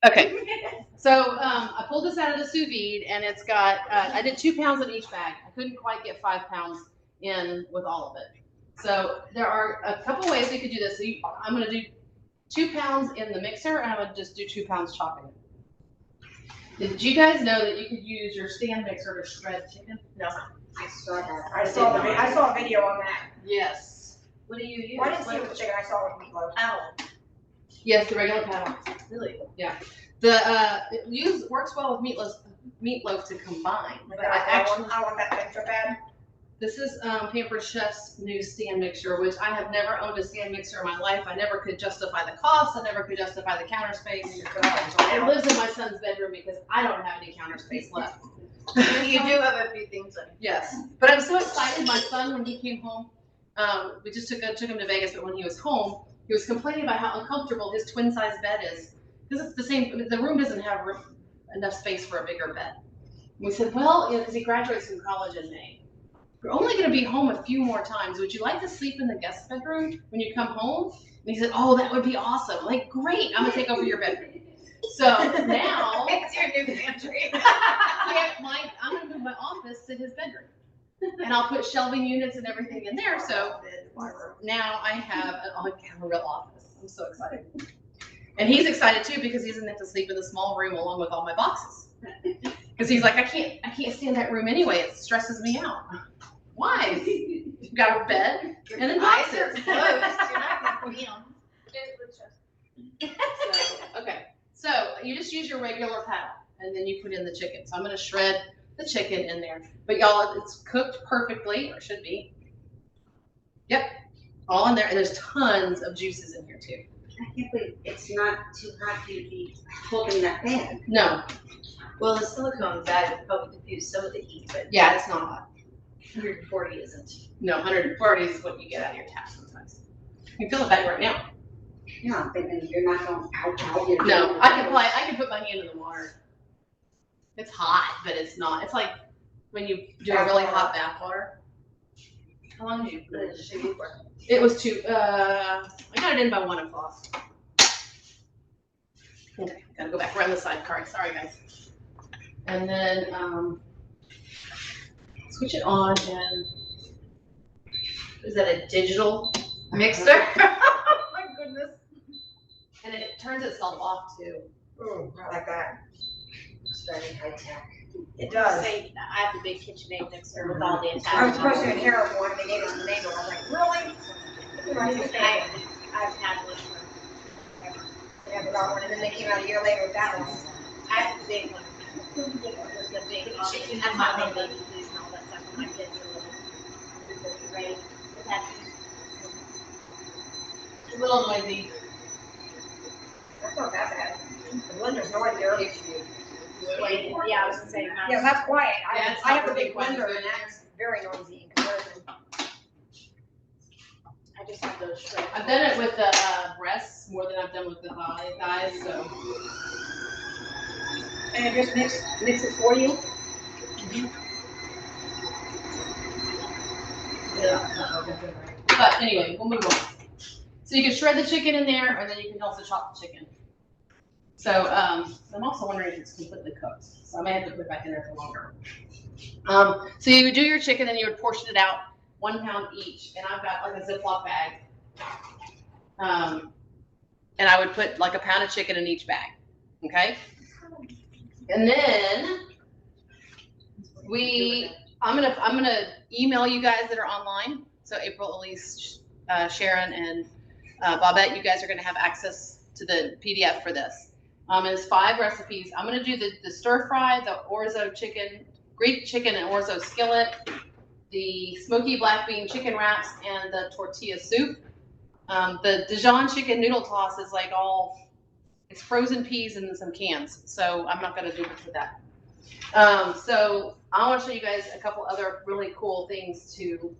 Okay. So I pulled this out of the sous vide, and it's got. I did 2 pounds in each bag. I couldn't quite get 5 pounds in with all of it. So there are a couple ways we could do this. So I'm going to do 2 pounds in the mixer, and I'm going to just do 2 pounds chopping it. Did you guys know that you could use your stand mixer to shred chicken? No. I saw that. I saw a video on that. Yes. What do you use? Well, I didn't see it with chicken, I saw it with meatloaf. Ow. Yes, the regular paddle. Really? Yeah. It works well with meatloaf to combine. But But I want that extra bad. this is Pampered Chef's new stand mixer, which I have never owned a stand mixer in my life. I never could justify the cost. I never could justify the counter space. It lives in my son's bedroom because I don't have any counter space left. You do have a few things in. Yes, but I'm so excited. My son, when he came home, we just took him to Vegas, but when he was home, he was complaining about how uncomfortable his twin size bed is because it's the same. The room doesn't have enough space for a bigger bed. And we said, well, because he graduates from college in May. You're only going to be home a few more times. Would you like to sleep in the guest bedroom when you come home? And he said, oh, that would be awesome. I'm like, great, I'm going to take over your bedroom. So now, It's your new pantry. I'm going to move my office to his bedroom. And I'll put shelving units and everything in there. So now I have a real office. I'm so excited. And he's excited too because he doesn't have to sleep in the small room along with all my boxes. Because he's like, I can't stay in that room anyway. It stresses me out. Why? You've got a bed and then boxes. Eyes are closed. You're not going to Okay. So you just use your regular paddle and then you put in the chicken. So I'm going to shred the chicken in there. But y'all, it's cooked perfectly, or should be. Yep. All in there. And there's tons of juices in here too. I can't believe it's not too hot for you to be holding that bag. No. Well, the silicone bag would probably diffuse some of the heat, but Yeah, it's not hot. 140 isn't. No, 140 is what you get out of your tap sometimes. You can feel the bag right now. Yeah, I'm thinking you're not going out. You're No, I can put my hand in the water. It's hot, but it's not. It's like when you do a really hot bath water. How long did you put it in the shade for? It was I got it in by 1 o'clock. Okay, gotta go back around the side card. Sorry, guys. And then switch it on, and is that a digital mixer? Oh my goodness. And it turns itself off too. Ooh, I like that. It's very high tech. It does. Say, I have the big KitchenAid mixer with all the I was attachments. supposed to inherit one, they gave it to the neighbor, I was like, really? I've had one for, They had the wrong one, and then they came out a year later with that one. I have the big one. The big, that's my main baby food and all that stuff for my kids are little. Right? A little noisy. That's not that bad. The blender's noisier. Yeah, I was gonna say. Yeah, that's quiet. Yeah, it's I have not a big really blender, quiet. and that's very noisy in comparison. I just have those shred. I've done it with the breasts more than I've done with the thighs, so. And it just mix it for you? But anyway, we'll move on. So you can shred the chicken in there, or then you can also chop the chicken. So I'm also wondering if it's completely cooked. So I may have to put it back in there for longer. So you would do your chicken, and you would portion it out 1 pound each. And I've got like a Ziploc bag. And I would put like a pound of chicken in each bag. Okay. And then I'm gonna email you guys that are online. So April, Elise, Sharon, and Bobette, you guys are gonna have access to the PDF for this. It's 5 recipes. I'm gonna do the stir fry, the orzo chicken, Greek chicken and orzo skillet, the smoky black bean chicken wraps, and the tortilla soup. The Dijon chicken noodle toss is like it's frozen peas and some cans. So I'm not gonna do much with that. So I want to show you guys a couple other really cool things to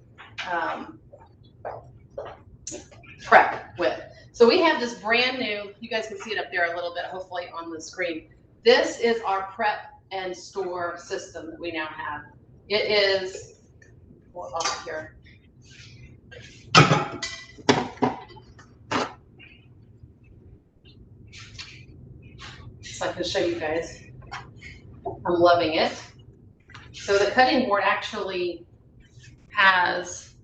prep with. So we have this brand new, you guys can see it up there a little bit, hopefully on the screen. This is our prep and store system that we now have. It is, well, up here. so I can show you guys. I'm loving it. So the cutting board actually has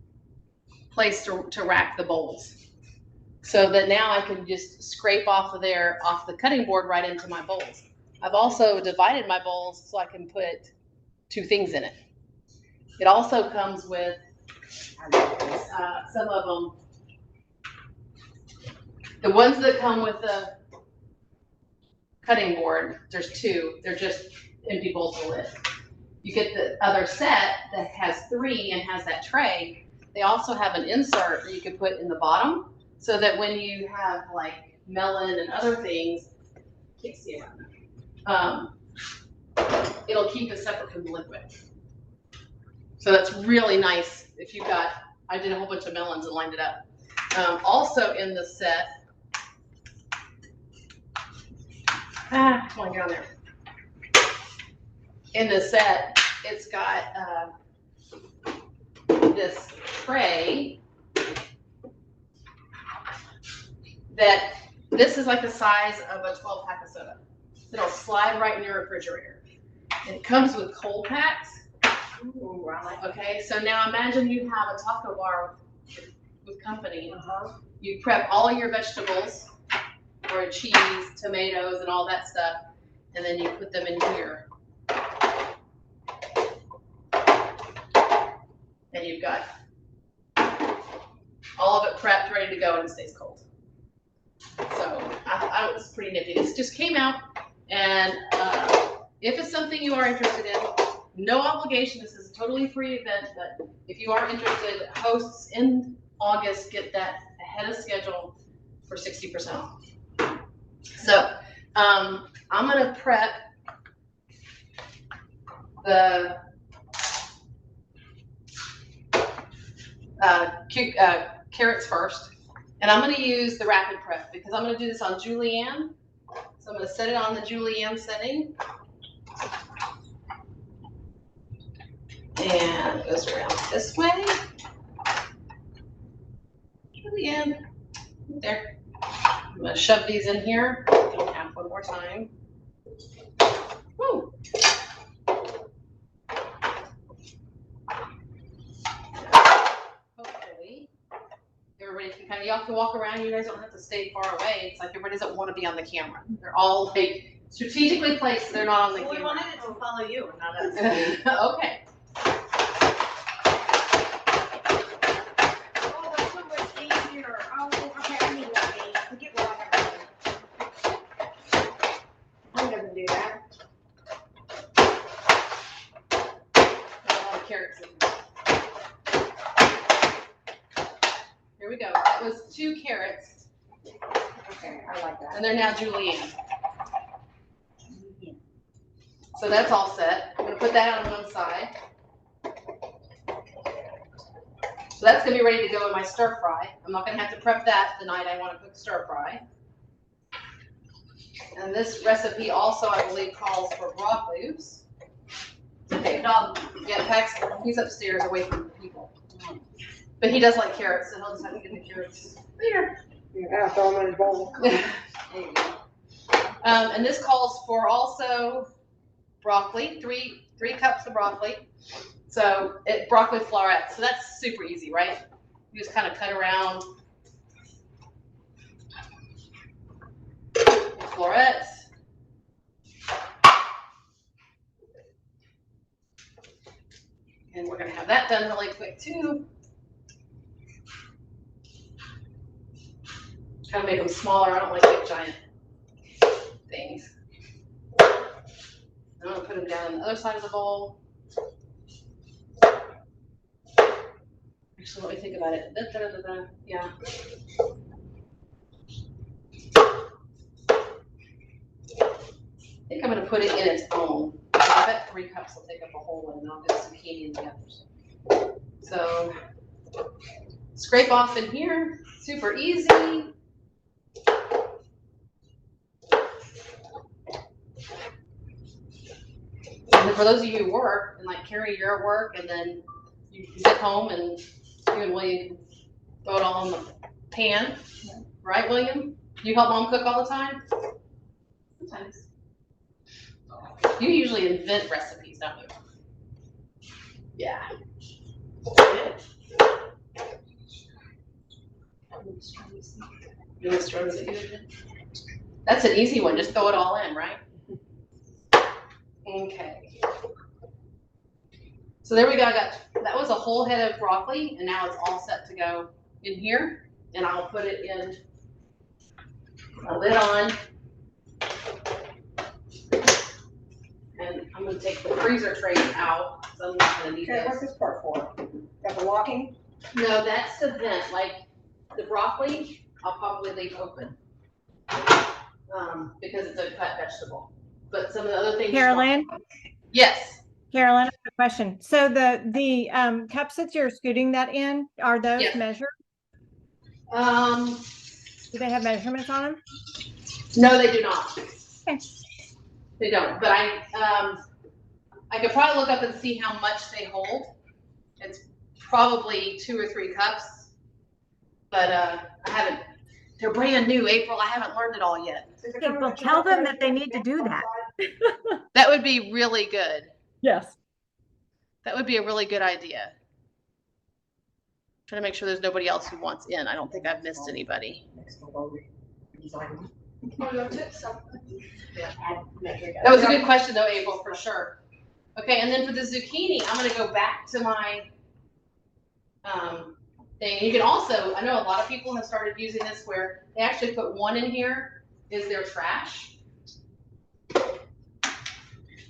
place to rack the bowls. So that now I can just scrape off the cutting board right into my bowls. I've also divided my bowls so I can put 2 things in it. It also comes with some of them. The ones that come with the cutting board, there's 2. They're just empty bowls with a lid. You get the other set that has 3 and has that tray. They also have an insert that you can put in the bottom so that when you have like melon and other things, can't see it right now, it'll keep it separate from the liquid. So that's really nice if you've got, I did a whole bunch of melons and lined it up. Also in the set, come on, get on there. In the set, it's got this tray that this is like the size of a 12-pack of soda. It'll slide right in your refrigerator. And it comes with cold packs. Ooh, right. Okay, so now imagine you have a taco bar with company. You prep all your vegetables, or cheese, tomatoes, and all that stuff, and then you put them in here. And you've got all of it prepped, ready to go, and it stays cold. So I was pretty nifty. This just came out, and if it's something you are interested in, no obligation. This is a totally free event, but if you are interested, hosts in August get that ahead of schedule for 60% off. So I'm gonna prep the carrots first, and I'm going to use the rapid prep because I'm going to do this on julienne. So I'm going to set it on the julienne setting, and it goes around this way. Julienne, there. I'm going to shove these in here. Half one more time. Woo. Hopefully, everybody can kind of, y'all can walk around. You guys don't have to stay far away. It's like everybody doesn't want to be on the camera. They're all like strategically placed so they're not on the Well, we camera. wanted it to follow you, and not us. Okay. Oh, that's so much easier. Oh, okay, I need one of these. Forget what I have. Mine doesn't do that. Carrots in here. Here we go. That was 2 carrots, Okay, I like that. and they're now julienne. So that's all set. I'm gonna put that on one side. So that's gonna be ready to go in my stir fry. I'm not gonna have to prep that the night I want to cook stir fry. And this recipe also, I believe, calls for broccoli. Oops. Okay, dog. Yeah, Pax, he's upstairs away from people. But he does like carrots, so he'll just have to get the carrots later. You gotta throw them in the bowl. There you go. And this calls for also broccoli, three cups of broccoli. So broccoli florets. So that's super easy, right? You just kind of cut around florets. And we're gonna have that done really quick too. Kind of make them smaller. I don't like big giant things. I'm gonna put them down on the other side of the bowl. Actually, let me think about it. Yeah. I think I'm gonna put it in its own. I bet 3 cups will take up a whole one, and I'll do zucchini in the others. So scrape off in here, super easy. And for those of you who work and like carry your work, and then you get home and you and William can throw it all in the pan, right, William? You help mom cook all the time? Sometimes. You usually invent recipes, don't you? Yeah. That's an easy one. Just throw it all in, right? Okay. So there we go. That was a whole head of broccoli, and now it's all set to go in here. And I'll put it in a lid on. And I'm gonna take the freezer trays out, so I'm not gonna need Okay, those. what's this part for? Got the locking? No, that's the vent. Like the broccoli, I'll probably leave open because it's a cut vegetable. But some of the other things. Carolyn, Yes. Carolyn, I have a question. So the cups that you're scooting that in, are those Yes. measured? Do they have measurements on them? No, they do not. Okay. They don't. But I could probably look up and see how much they hold. It's probably 2 or 3 cups, but I haven't. They're brand new, April. I haven't learned it all yet. Okay, well, tell them that they need to do that. That would be really good. Yes. That would be a really good idea. Trying to make sure there's nobody else who wants in. I don't think I've missed anybody. That was a good question though, April, for sure. Okay, and then for the zucchini, I'm gonna go back to my thing. You can also, I know a lot of people have started using this where they actually put one in here is their trash.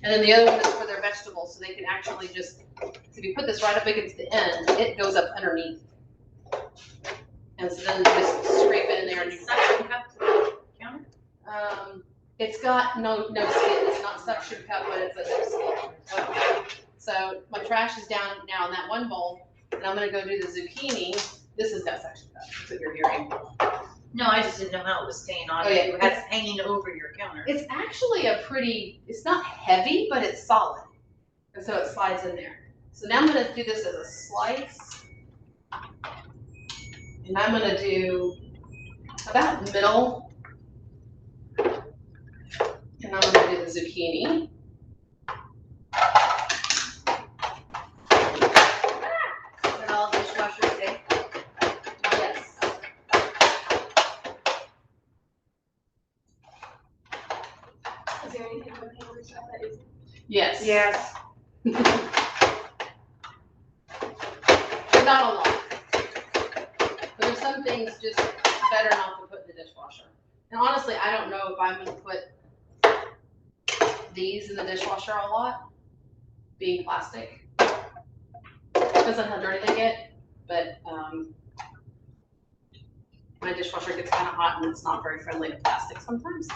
And then the other one is for their vegetables, so they can actually just, if you put this right up against the end, it goes up underneath. And so then you just scrape it in there and you suction cup to the counter. It's got no skin. It's not suction cup, but it's a no skin. Okay. So my trash is down now in that one bowl, and I'm gonna go do the zucchini. This is got suction cup. That's what you're hearing. No, I just didn't know how it was staying on. Oh, yeah. It has hanging over your counter. It's actually it's not heavy, but it's solid. And so it slides in there. So now I'm gonna do this as a slice. And I'm gonna do about middle. And I'm gonna do the zucchini. And all dishwasher safe. Yes. Is there anything with the stuff that is? Yes. Yes. Not a lot. But there's some things just better not to put in the dishwasher. And honestly, I don't know if I'm gonna put these in the dishwasher a lot, being plastic. Depends on how dirty they get, but my dishwasher gets kind of hot and it's not very friendly to plastic sometimes.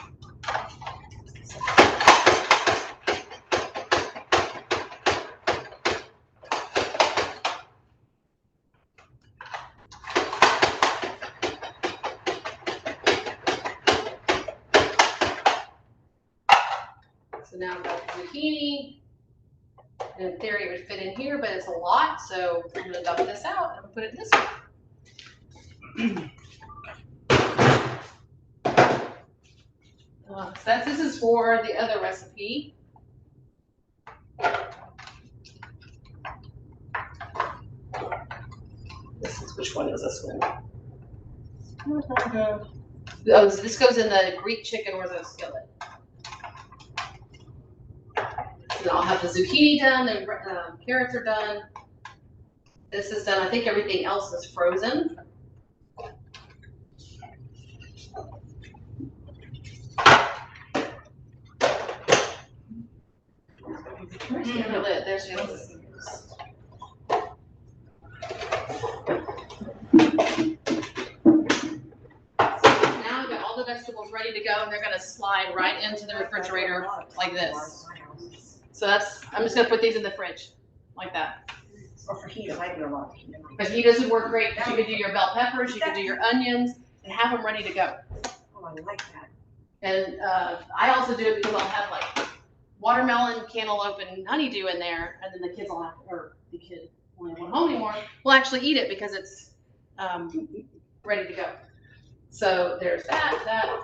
So now I've got the zucchini. In theory, it would fit in here, but it's a lot, so I'm gonna dump this out and put it this way. So this is for the other recipe. Which one is this one? Oh, so this goes in the Greek chicken or the skillet. So I'll have the zucchini done, the carrots are done. This is done. I think everything else is frozen. Where's the other lid? There's the other lid. Now I've got all the vegetables ready to go, and they're gonna slide right into the refrigerator like this. So I'm just gonna put these in the fridge, like that. Or for heat, I do a lot of heat. But he doesn't work great, because you could do your bell peppers, you could do your onions, and have them ready to go. Oh, I like that. And I also do it because I'll have like watermelon, cantaloupe, and honeydew in there, and then the kids will have, or the kid won't want home anymore, will actually eat it because it's ready to go. So there's that.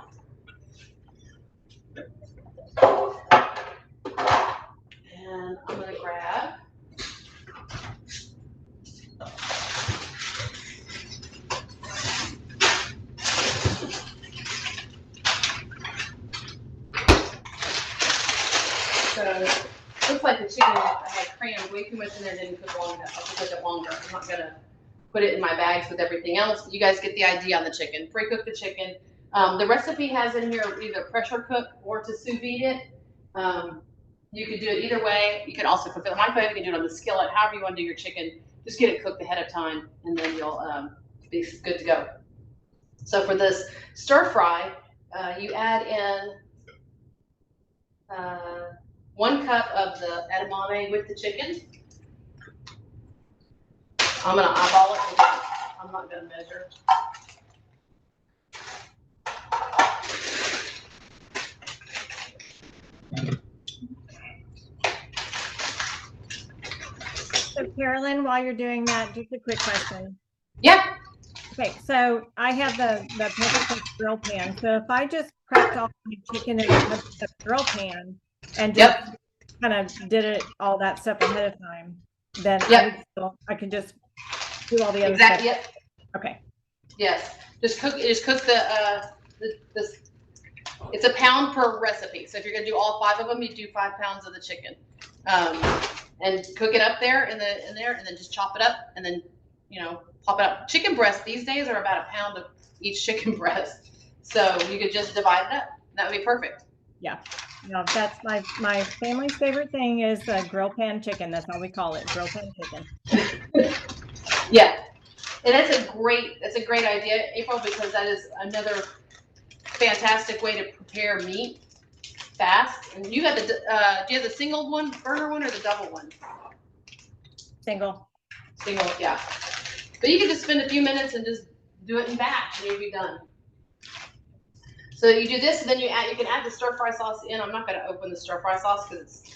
So, looks like the chicken, I had crammed way too much in there, didn't cook long enough. I'll cook it longer. I'm not gonna put it in my bags with everything else. You guys get the idea on the chicken. Pre-cook the chicken. The recipe has in here either pressure cook or to sous vide it. You could do it either way. You can also cook it on the microwave. You can do it on the skillet. However you want to do your chicken, just get it cooked ahead of time, and then you'll be good to go. So for this stir fry, you add in 1 cup of the edamame with the chicken. I'm gonna eyeball it. I'm not gonna measure. So Carolyn, while you're doing that, just a quick question. Yeah. Okay, so I have the perfect grill pan. So if I just prepped all my chicken in the grill pan and just kind of did it all that stuff ahead of time, then I can just do all the other stuff. Yep. Okay. Yes. Just cook the it's a pound per recipe. So if you're gonna do all 5 of them, you do 5 pounds of the chicken. And cook it up there in there, and then just chop it up, and then pop it up. Chicken breasts these days are about 1 pound of each chicken breast, so you could just divide it up. That would be perfect. Yeah, that's my family's favorite thing is the grill pan chicken. That's how we call it, grill pan chicken. Yeah, and that's a great idea, April, because that is another fantastic way to prepare meat fast. And you got the do you have the single one, burner one, or the double one? Single, yeah. But you can just spend a few minutes and just do it in batch, and you'll be done. So you do this, and then you can add the stir fry sauce in. I'm not going to open the stir fry sauce because it's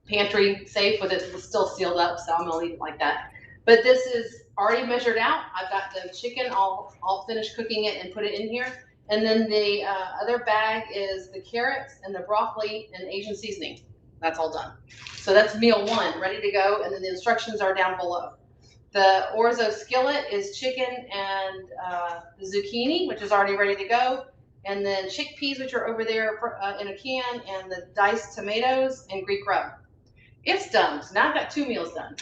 pantry safe, but it's still sealed up, so I'm going to leave it like that. But this is already measured out. I've got the chicken all finished cooking it and put it in here. And then the other bag is the carrots and the broccoli and Asian seasoning. That's all done. So that's meal 1, ready to go. And then the instructions are down below. The orzo skillet is chicken and the zucchini, which is already ready to go. And then chickpeas, which are over there in a can, and the diced tomatoes and Greek rub. It's done. So now I've got 2 meals done.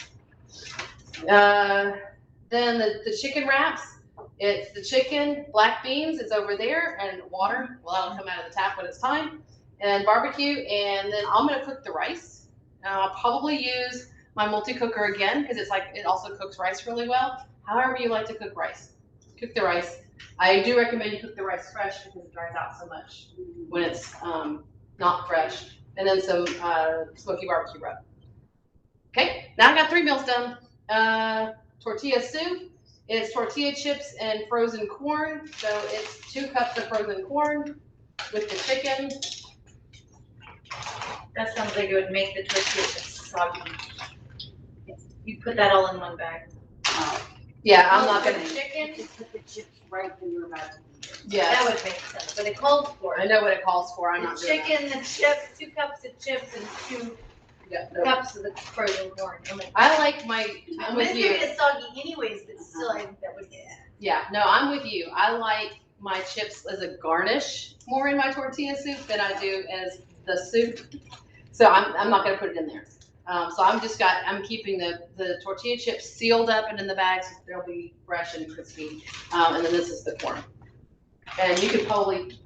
Then the chicken wraps. It's the chicken, black beans, it's over there, and water. Well, that'll come out of the tap when it's time. And barbecue, and then I'm gonna cook the rice. I'll probably use my multi-cooker again, because it also cooks rice really well. However you like to cook rice. Cook the rice. I do recommend you cook the rice fresh because it dries out so much when it's not fresh. And then some smoky barbecue rub. Okay, now I got 3 meals done. Tortilla soup. It's tortilla chips and frozen corn. So it's 2 cups of frozen corn with the chicken. That sounds like it would make the tortilla chips soggy. You put that all in one bag. Yeah, I'm not gonna. Chicken. Just put the chips right when you're about to eat it. Yeah, That would make sense, but it calls for I it. know what it calls for. I'm The not doing chicken, the chips, 2 cups of chips, and 2 that. Yeah, no. cups of the frozen corn. I like my. I'm I'm with gonna you. get it soggy anyways, but still, I think that would get. Yeah, no, I'm with you. I like my chips as a garnish more in my tortilla soup than I do as the soup. So I'm not gonna put it in there. So I'm keeping the tortilla chips sealed up and in the bags. So they'll be fresh and crispy. And then this is the corn. And you could probably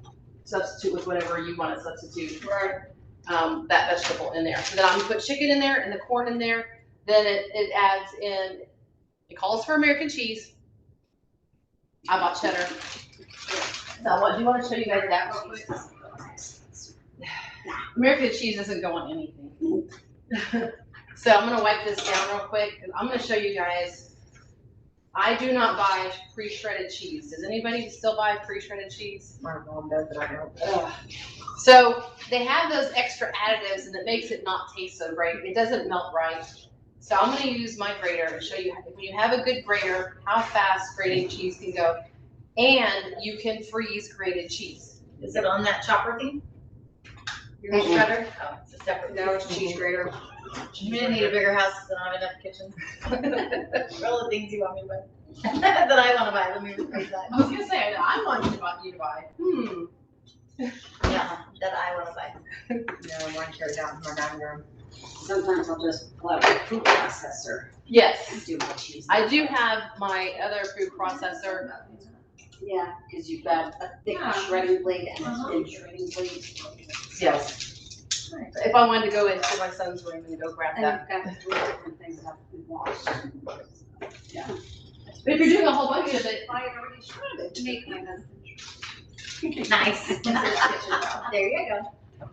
substitute with whatever you want to substitute for that vegetable in there. So then I'm gonna put chicken in there and the corn in there. Then it adds in, it calls for American cheese. I bought cheddar. So do you want to show you guys that real quick? American cheese doesn't go on anything. So I'm gonna wipe this down real quick, and I'm gonna show you guys. I do not buy pre-shredded cheese. Does anybody still buy pre-shredded cheese? My mom does, but I don't. Ugh. So they have those extra additives, and it makes it not taste so great. It doesn't melt right. So I'm gonna use my grater and show you when you have a good grater, how fast grating cheese can go, and you can freeze grated cheese. Is it on that chopper thing? Your shredder? Oh, it's a separate. No, it's cheese grater. You may need a bigger house than I have enough kitchen. For all the things you want me to buy. That I want to buy. Let me rephrase that. I was gonna say I want you to buy. Yeah, that I wanna buy. No, mine carries out in my dining room. Sometimes I'll just pull out a food processor and Yes, do my cheese. I do have my other food processor. Yeah, because you've got a thick shredding blade and a thin shredding blade. Yes. If I wanted to go into my son's room and go grab And that. you've got 3 different things that have to be washed. But if you're doing a whole bunch of it, I had already shredded to make my husband. Nice. There you go.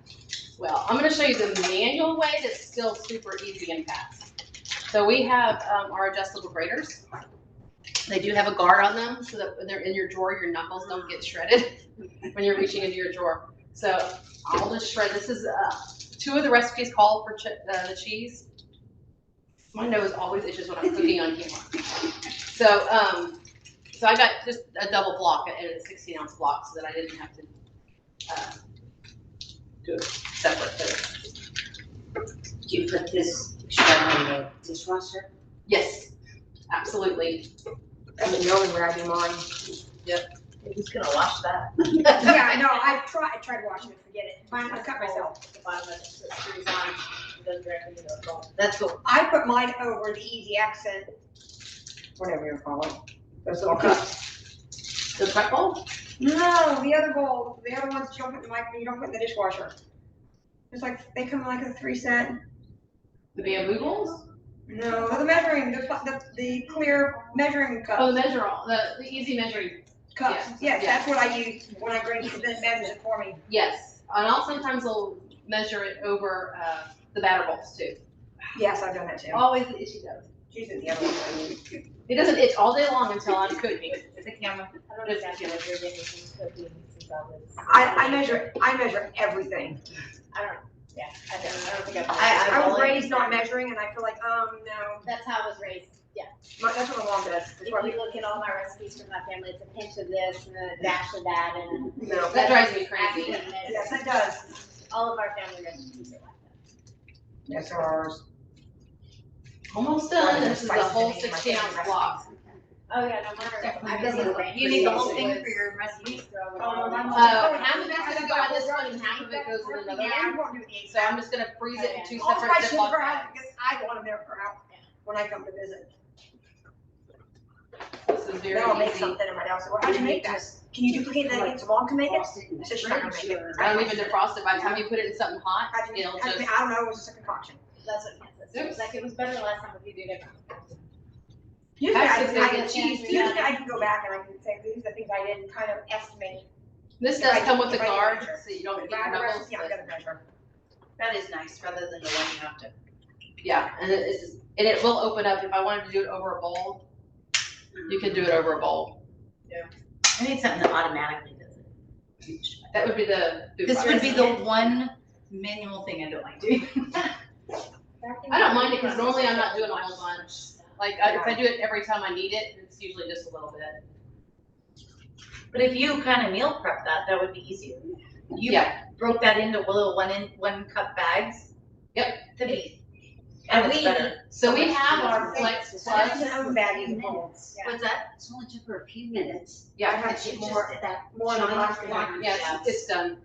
well, I'm gonna show you the manual way that's still super easy and fast. So we have our adjustable graters. They do have a guard on them so that when they're in your drawer, your knuckles don't get shredded when you're reaching into your drawer. So I'll just shred. This is 2 of the recipes call for the cheese. My nose always itches when I'm cooking on camera. So so I got just a double block and a 16-ounce block so that I didn't have to do it separate. Do you put this shred in the dishwasher? Yes, absolutely. That's the only way I do mine. Who's gonna wash that? Yeah, I know, I tried washing it, forget it. I cut myself. The bottom of it, so it screws on, it goes directly to the bowl. That's cool. I put mine over the Easy Accent, whatever you call it, those little cups. The prep bowl? No, the other bowl, the other ones you don't put in the you don't put in the dishwasher. It's like, they come in like a 3-cent. The bamboo bowls? No, the measuring, the clear measuring cup. Oh, the measure all, the easy measuring. Cups, yeah, yes, that's what I use when I bring it, then it measures it for me. Yes, and I'll sometimes measure it over the batter bowls too. Yes, I've done that too. Always the itchy does. She's in the other one I use. It doesn't itch all day long until I'm cooking. The camera, I don't know if that's gonna do anything cooking since I was. I measure everything. I don't think I've. I was raised not measuring and I feel like, no, That's how I was raised. that's what my mom does. If you look at all my recipes from my family, it's a pinch of this and a dash of that and. No. That drives me crazy. Yes, it does. All of our family recipes are like that. Yes, there are. Almost done. This is a whole 16-ounce block. Oh, yeah, no, mine are. You need the whole thing for your recipes? Half of it's gonna go on this one and half of it goes in another Yeah, one. I'm going to do the So I'm just gonna freeze it in 2 All separate my Ziploc sugar, bags. because I want them there for out when I come to visit. This is very Then I'll make easy. something in my house. Well, how'd you make that? Can you duplicate that again so mom can make it? I said, she's not gonna make it. I don't even defrost it. By the time you put it in something hot, it'll I just. don't know, it was just a concoction. That's what Ken says. It was like, it was better last time if you did it. Usually I Actually, can it's cheese, good. usually I can go back and I can say, these are the things I did and kind of estimate. This If does I- come with the if I guard, measure. so you don't If get I your have a knuckles. recipe, I'm gonna measure. That is nice, rather than the one you have to. Yeah, and it will open up. If I wanted to do it over a bowl, you can do it over a bowl. I need something that automatically does it. That would be the. food This would be the processor. one manual thing I don't like doing. I don't mind it because normally I'm not doing a whole bunch. Like if I do it every time I need it, it's usually just a little bit. But if you kind of meal prep that, that would be easier. You Yeah. broke that into little 1 cup bags. Yep. That'd be, And and it's we- better. So we have our Flex That's Plus. an own bag in home. What's that? It's only took her a few minutes. Yeah, I have It's to get just more, that more than shiny plastic. one. yes, it's done.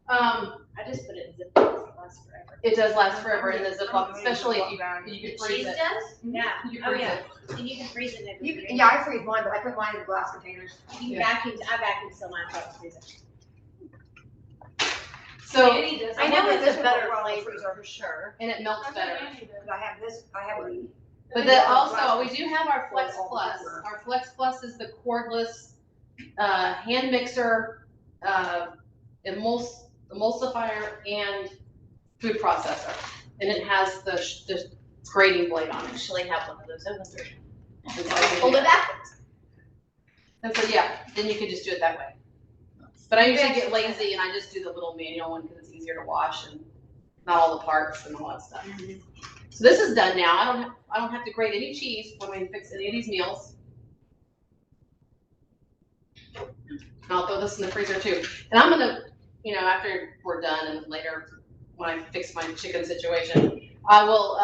I just put it in Ziploc, it lasts forever. It does last forever in the Ziploc, especially if you The can freeze cheese it. does? Yeah, You oh freeze yeah, it. and you can freeze it in the You, refrigerator. yeah, I freeze mine, but I put mine in glass containers. You Yeah. I vacuum seal mine, so freeze it. So, I know it's a better flavor, freezer. for sure. and it melts better. Because I have this, I have a. But then also, we do have our Flex Plus. Our Flex Plus is the cordless, hand mixer, emulsifier, and food processor. And it has the grating blade on I it. actually have one of those. I wonder. And so- Hold it backwards. And so, yeah, then you can just do it that way. But I usually get lazy and I just do the little manual one because it's easier to wash and not all the parts and all that stuff. So this is done now. I don't have to grate any cheese when we fix any of these meals. And I'll throw this in the freezer too. And I'm gonna, after we're done and later when I fix my chicken situation, I will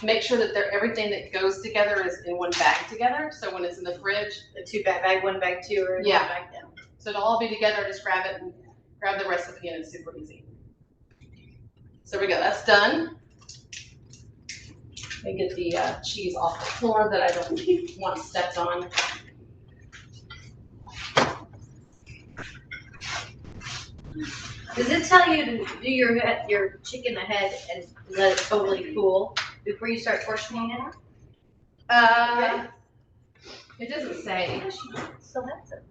make sure that everything that goes together is in one bag together. So when it's in the fridge, The 2 bag, 1 bag 2, or Yeah. 1 bag down. So it'll all be together, just grab it and grab the recipe and it's super easy. So there we go, that's done. Let me get the cheese off the floor that I don't want stepped on. Does it tell you to do your chicken ahead and let it totally cool before you start portioning it? It doesn't say. So that's it.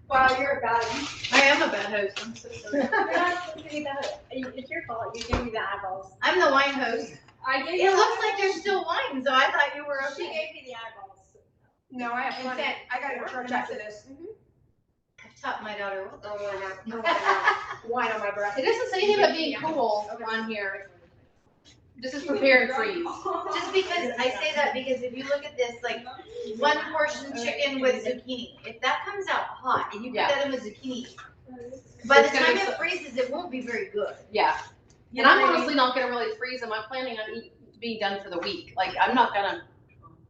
Wow, you're a bad. I am a bad host, I'm so sorry. It's your fault, you gave me the eyeballs. I'm the wine host. I gave It looks like there's still wine, so I thought you were She okay. gave me the eyeballs. No, I have plenty. I got a church after this. I've taught my daughter well. Oh, no, wine on my breath. It doesn't say anything about being cool on here. This is prepare and freeze. Just because, I say that because if you look at this, like, one portion chicken with zucchini, if that comes out hot and you put Yeah. that in with zucchini, by the It's gonna time be it so- freezes, it won't be very good. Yeah. You And know I'm what I mean? honestly not gonna really freeze them. I'm planning on being done for the week. Like, I'm not gonna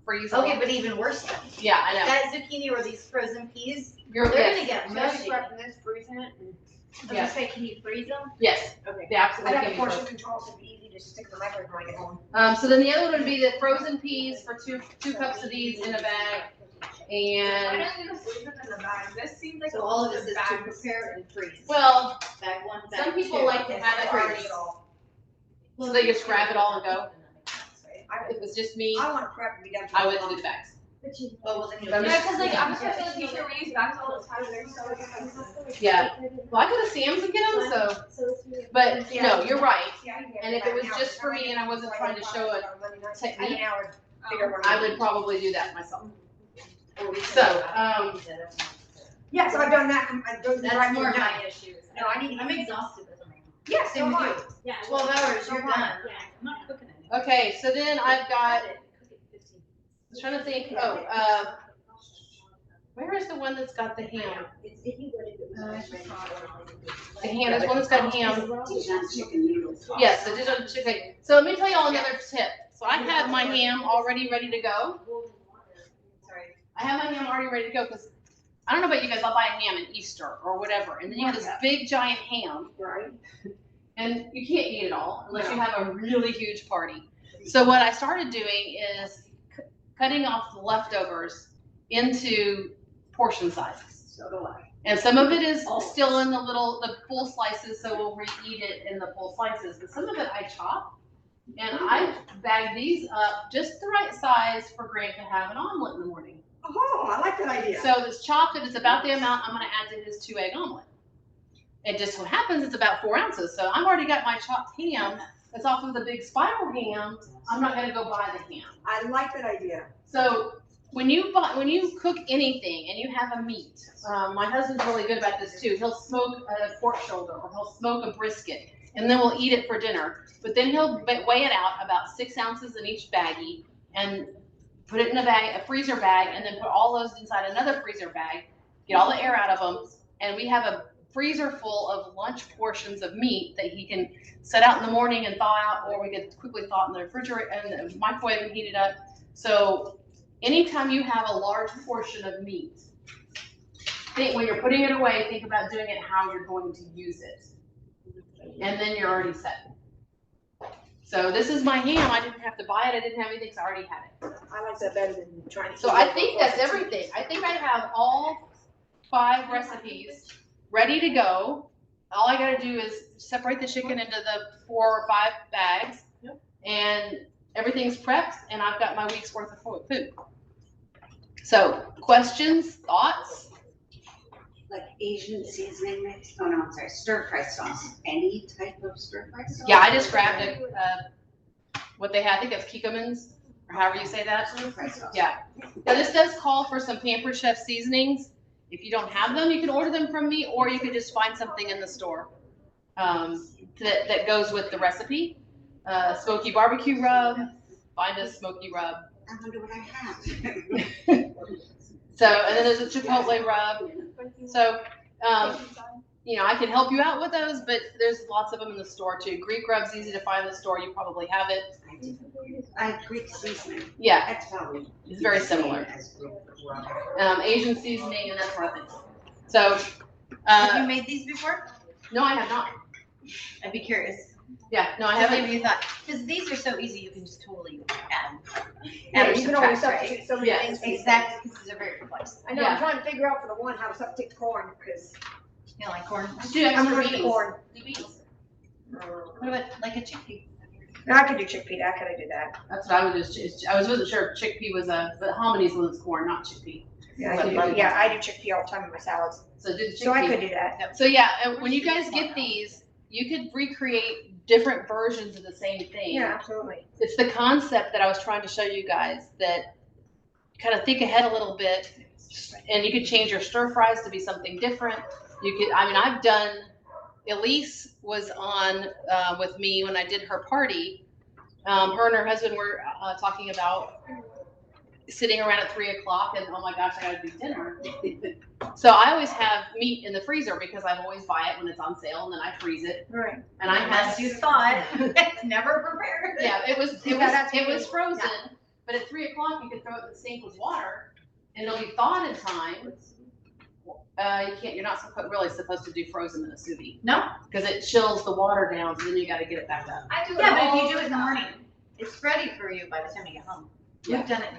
freeze them. Okay, but even worse then. Yeah, I know. That zucchini or these frozen peas, You're they're gonna yes. get So mushy. prepping this, freezing it. I was gonna say, can you freeze them? Yes, Okay. they I absolutely got can the be portion frozen. control, so it'd be easy to stick in the microwave when I get home. So then the other one would be the frozen peas for two cups of these in a bag. And, This seems like. So all of this is to prepare and freeze. well, Bag one, bag some people two. like to have it already, so they just grab it all and go. If it was just me, I want to prep and be done. I wouldn't do the bags. Oh, well, then you'll. I'm Yeah, just- because like, I'm especially like, teacher, we use bags all the time, and they're so expensive. Yeah. Well, I go to Sam's and get them, so, but, no, you're right. And if it was just for me and I wasn't trying to show a technique, I would probably do that myself. So, Yeah, so I've done that, I go to the That's right more one now. my issue. No, I'm exhausted with them. Yeah, so am I. Yeah, 12 hours, you're done. Yeah, I'm not cooking it. okay, so then I've got, I was trying to think, where is the one that's got the ham? The ham, there's one that's got ham. Yes, the Dijon chicken. So let me tell you all another tip. So I have my ham already ready to go. I have my ham already ready to go because I don't know about you guys, I'll buy a ham at Easter or whatever. And then you have this big giant ham. Right. And you can't eat it all unless you have a really huge party. So what I started doing is cutting off the leftovers into portion sizes. So do I. And some of it is still in the full slices, so we'll reheat it in the full slices. But some of it I chop, and I bag these up just the right size for Grant to have an omelet in the morning. Oh, I like that idea. So it's chopped, and it's about the amount I'm gonna add to his 2-egg omelet. It just so happens it's about 4 ounces, so I've already got my chopped ham. That's off of the big spiral ham. I'm not gonna go buy the ham. I like that idea. So when you cook anything and you have a meat, my husband's really good about this too. He'll smoke a pork shoulder or he'll smoke a brisket, and then we'll eat it for dinner. But then he'll weigh it out about 6 ounces in each baggie and put it in a freezer bag, and then put all those inside another freezer bag. Get all the air out of them, and we have a freezer full of lunch portions of meat that he can set out in the morning and thaw out, or we could quickly thaw it in the refrigerator and the microwave and heat it up. So anytime you have a large portion of meat, when you're putting it away, think about doing it how you're going to use it. And then you're already set. So this is my ham. I didn't have to buy it. I didn't have anything, so I already had it. I like that better than trying to. So I think that's everything. I think I have all 5 recipes ready to go. All I gotta do is separate the chicken into the 4 or 5 bags, and everything's prepped, and I've got my week's worth of food. So, questions, thoughts? Like Asian seasoning mix, oh no, I'm sorry, stir fry sauce, any type of stir fry sauce? Yeah, I just grabbed it, what they had, I think that's Kikkoman's, or however you say that. Stir fry sauce. Yeah. Now this does call for some Pampered Chef seasonings. If you don't have them, you can order them from me, or you can just find something in the store that goes with the recipe. Smoky barbecue rub, find a smoky rub. I wonder what I have. So, and then there's a chipotle rub. So, I can help you out with those, but there's lots of them in the store too. Greek rub's easy to find in the store. You probably have it. I have Greek seasoning. Yeah, That's probably. it's very similar. As Greek rub. Asian seasoning and that sort of thing. So, Have you made these before? No, I have not. I'd be curious. Yeah, no, I I haven't. haven't even thought, because these are so easy, you can just totally add. Yeah, or you can always subtract, right? substitute so many Yes. things. Exactly, because these are very complex. I know, Yeah. I'm trying to figure out for the one how to substitute corn, because You know, like corn. Just do I'm extra allergic to beans. corn. Do beans. What about like a chickpea? No, I could do chickpea, I could do that. That's what I would do. I wasn't sure if chickpea was but hominies was corn, not chickpea. Yeah, I do chickpea all the time in my salads, So do the chickpea. so I could do that. So yeah, and when you guys get these, you could recreate different versions of the same thing. Yeah, absolutely. It's the concept that I was trying to show you guys, that kind of think ahead a little bit, and you could change your stir fries to be something different. You could, I mean, I've done, Elise was on with me when I did her party. Her and her husband were talking about sitting around at 3 o'clock and, oh my gosh, I gotta do dinner. So I always have meat in the freezer because I always buy it when it's on sale and then I freeze it. Right. And I have, Unless you thought, it's never prepared. yeah, it was that's frozen, but at 3 o'clock you could throw it in the sink with water and it'll be thawed in time. You're not really supposed to do frozen in a sous vide. No. Because it chills the water down, so then you gotta get it back up. I do it. Yeah, but if you do it in the morning, it's ready for you by the time you get home. Yeah. We've done it.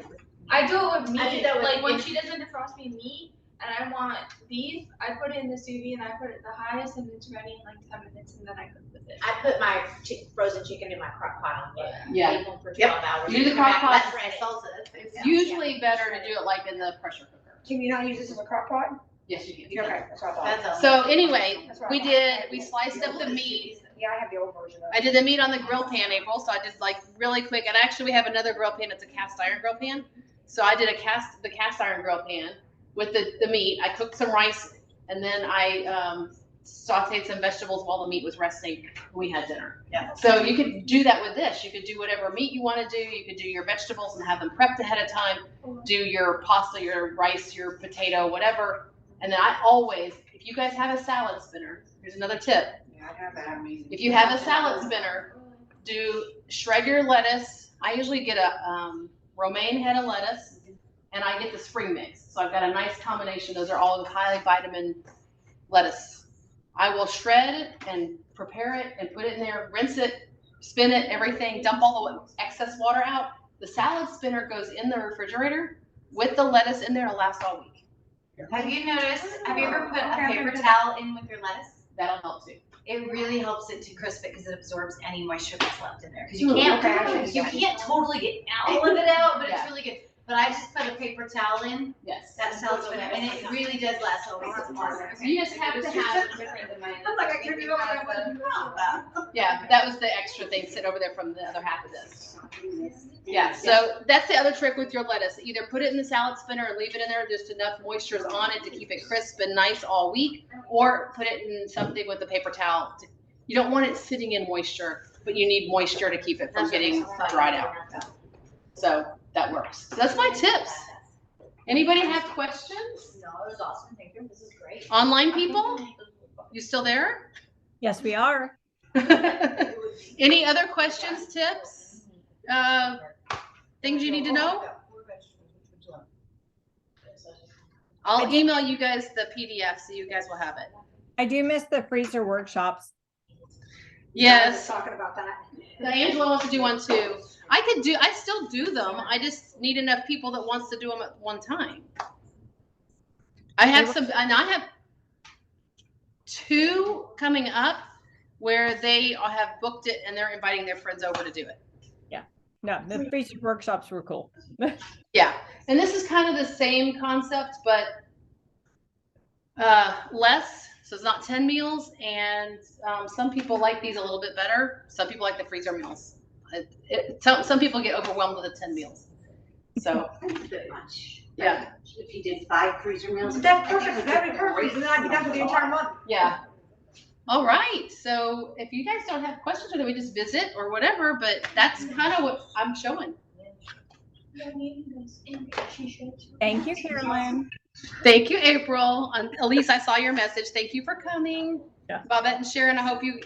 I do it with meat. I did that with like when in- she doesn't defrost me meat and I want beef, I put it in the sous vide and I put it the highest and it's ready in like 10 minutes and then I cook with it. I put my frozen chicken in my crock pot and Yeah. leave them for Yep. 12 hours. Do the crock pot. That's ready. It's usually better to do it like in the pressure cooker. Can you not use this as a crock pot? Yes, you can. Okay, that's what I thought. That's So anyway, That's what I we sliced up the meat. Yeah, I have the old version of I it. did the meat on the grill pan, April, so I did like really quick. And actually we have another grill pan, it's a cast iron grill pan. So I did the cast iron grill pan with the meat. I cooked some rice and then I sauteed some vegetables while the meat was resting. We had dinner. Yeah. So you could do that with this. You could do whatever meat you want to do. You could do your vegetables and have them prepped ahead of time. Do your pasta, your rice, your potato, whatever. And then I always, if you guys have a salad spinner, here's another tip. Yeah, I have that. If you have a salad spinner, shred your lettuce. I usually get a romaine head of lettuce and I get the spring mix. So I've got a nice combination. Those are all highly vitamin lettuce. I will shred it and prepare it and put it in there, rinse it, spin it, everything, dump all the excess water out. The salad spinner goes in the refrigerator with the lettuce in there to last all week. Have you ever put a paper towel in with your lettuce? That'll help too. It really helps it to crisp it because it absorbs any moisture that's left in there. Because you Ooh, can't, okay. you can't totally get all of it out, but Yeah. it's really good. But I just put a paper towel in Yes. that salad spinner, and it really does last always. You just have to have. I'm like, I couldn't remember what I wanted. Yeah, that was the extra thing sit over there from the other half of this. Yeah, so that's the other trick with your lettuce. Either put it in the salad spinner and leave it in there, just enough moisture is on it to keep it crisp and nice all week, or put it in something with a paper towel. You don't want it sitting in moisture, but you need moisture to keep it from getting dried out. So that works. So that's my tips. Anybody have questions? No, it was awesome. Thank you. This is great. Online people? You still there? Yes, we are. Any other questions, tips? Things you need to know? I'll email you guys the PDF so you guys will have it. I do miss the freezer workshops. I was Yes, talking about that. Angela wants to do one too. I still do them. I just need enough people that wants to do them at one time. I have I have 2 coming up where they have booked it and they're inviting their friends over to do it. No, the freezer workshops were cool. Yeah, and this is kind of the same concept, but less. So it's not 10 meals, and some people like these a little bit better. Some people like the freezer meals. Some people get overwhelmed with the 10 meals. So yeah, If you did 5 freezer meals. That's perfect, that'd be perfect, and then I'd be done for the entire month. yeah. All right. So if you guys don't have questions, or then we just visit or whatever, but that's kind of what I'm showing. Thank you, Carolyn. Thank you, April. Elise, I saw your message. Thank you for coming. Yeah. Bobette and Sharon, I hope you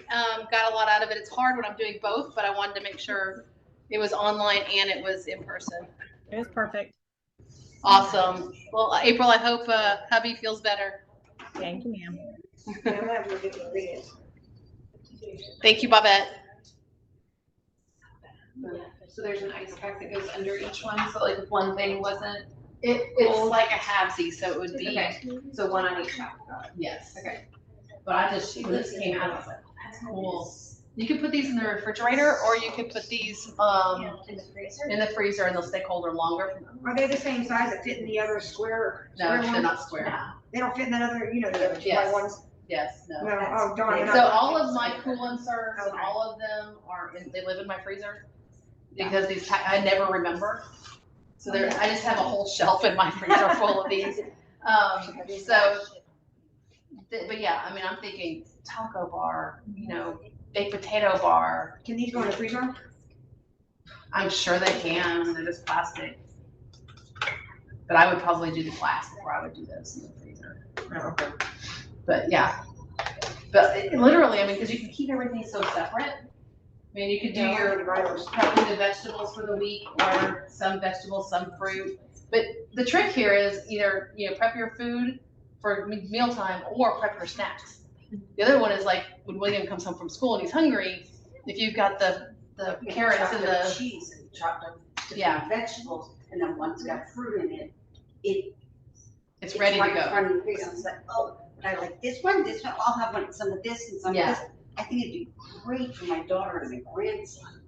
got a lot out of it. It's hard when I'm doing both, but I wanted to make sure it was online and it was in person. It was perfect. Awesome. Well, April, I hope hubby feels better. Thank you, ma'am. Yeah, I'm gonna have to get the ingredients. Thank you, Bobette. So there's an ice pack that goes under each one, so like if one thing wasn't, it's like a halvesy, so it would be, Okay, so one on each side. yes. Okay. But I just, when this came out, I was like, oh, that's cool. You could put these in the refrigerator, or you could put these, In the freezer? in the freezer and they'll stay colder longer. Are they the same size that fit in the other square? No, square they're ones? not square. They don't fit in that other, you know, the other Yes. white ones? Yes, no. No, oh darn. they're So not- all of my cool and serves, and Okay. all of them they live in my freezer because these, I never remember. So I just have a whole shelf in my freezer full of these. But yeah, I mean, I'm thinking taco bar, baked potato bar. Can these go in the freezer? I'm sure they can, they're just plastic. But I would probably do the glass before I would do those in the freezer. But yeah, literally, I mean, because you can keep everything so separate. I mean, you could do your prepping the vegetables for the week, or some vegetables, some fruit. But the trick here is either, prep your food for mealtime or prep your snacks. The other one is like when William comes home from school and he's hungry, if you've got the carrots and the, cheese and chopped up yeah, vegetables, and then one's got fruit in it. it's ready to right in go. front of your face. I was like, oh, but I like this one. I'll have some of this and some of Yeah. this. I think it'd be great for my daughter and my grandson.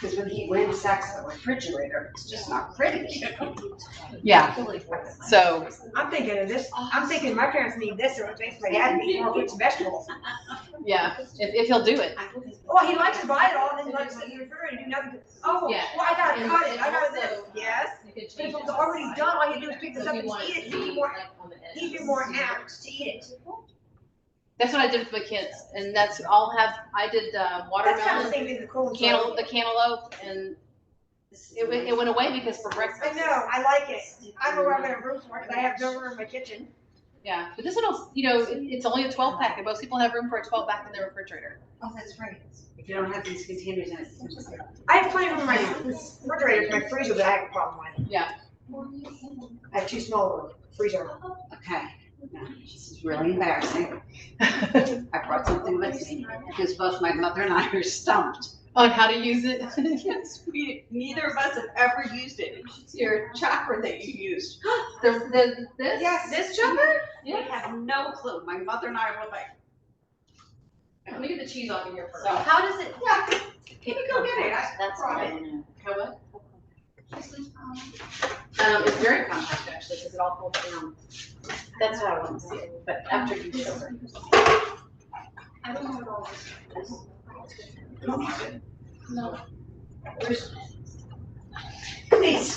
Because when he ransacks the refrigerator, it's just not pretty. Yeah, so, I'm thinking of this, I'm thinking my parents need this, or it makes my dad need more fruits and vegetables. yeah, if he'll do it. Well, he likes to buy it all, and then he likes to sit in the refrigerator and do nothing. Oh, Yeah. well, I gotta And- cut it, and I gotta this, also, yes. You could But if change it's it. already done, all you do is pick this If up you and want eat it it, to he'd be be more, like on the edge. he'd be more apt to eat it. That's what I did with my kids, and I did That's kind of the watermelon, same thing as the cold. the cantaloupe, and it went away because for breakfast. I know, I like it. I don't know where I'm gonna room for it, because I have no room in my kitchen. Yeah, but this one, it's only a 12 pack, and most people have room for a 12 pack in their refrigerator. Oh, that's right. If you don't have these containers in it. I have plenty of room in my refrigerator, my freezer, but I have a problem with. Yeah. I have too small a freezer. Okay, now, this is really embarrassing. I brought something with me because both my mother and I are stumped. On how to use it. Yes, neither of us have ever used it. It's your chopper that you used. This? Yes. This chopper? We have no clue. My mother and I were like, Let me get the cheese off of here first. So- How does it? yeah, can you go get it? That's right. How what? It's very compact actually, because it all folds down. That's what I want to see, but after you show her. I don't have all No. Please.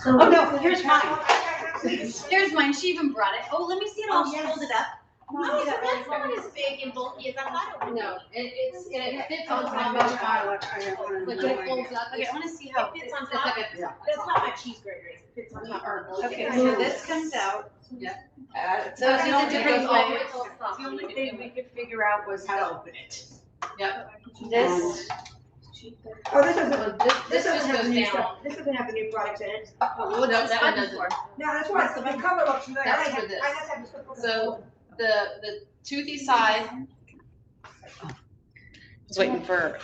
Oh, no, here's mine. Here's mine, she even brought it. Oh, let me see it all Oh, yes. folded up. Oh, Oh, so yeah, that's not as big and bulky as I thought it would be. No, it fits on Oh, top my of the God. Like when it folds up, Okay, I wanna see how. It fits on it's top. like a, That's not my cheese grater, it fits on top. Okay, so this comes out. So it's a different way. The only thing we could figure out was how to open it. yep. This, Oh, this doesn't, This this doesn't just have the goes new down. stuff, this doesn't have the new products in it. No, that one doesn't. No, that's why, the cover looks familiar. That's I for have- this. I just have to look at So the toothy side. I was waiting for